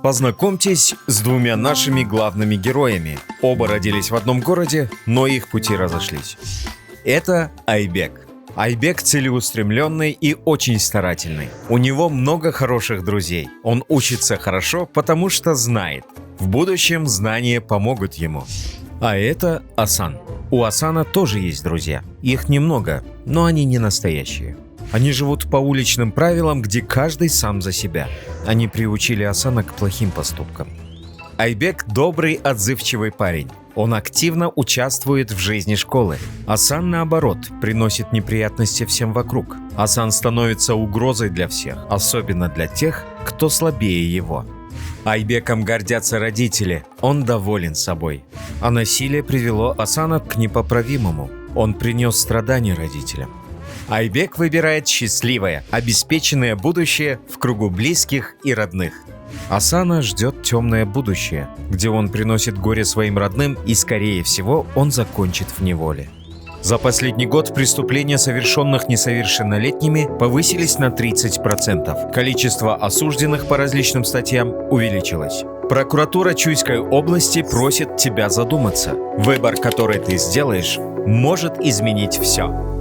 Познакомьтесь с двумя нашими главными героями. Оба родились в одном городе, но их пути разошлись. Это Айбек. Айбек целеустремленный и очень старательный. У него много хороших друзей. Он учится хорошо, потому что знает. В будущем знания помогут ему. А это Асан. У Асана тоже есть друзья. Их немного, но они не настоящие. Они живут по уличным правилам, где каждый сам за себя. Они приучили Асана к плохим поступкам. Айбек – добрый, отзывчивый парень. Он активно участвует в жизни школы. Асан, наоборот, приносит неприятности всем вокруг. Асан становится угрозой для всех, особенно для тех, кто слабее его. Айбеком гордятся родители, он доволен собой. А насилие привело Асана к непоправимому. Он принес страдания родителям. Айбек выбирает счастливое, обеспеченное будущее в кругу близких и родных. Асана ждет темное будущее, где он приносит горе своим родным и, скорее всего, он закончит в неволе. За последний год преступления, совершенных несовершеннолетними, повысились на 30%. Количество осужденных по различным статьям увеличилось. Прокуратура Чуйской области просит тебя задуматься. Выбор, который ты сделаешь, может изменить все.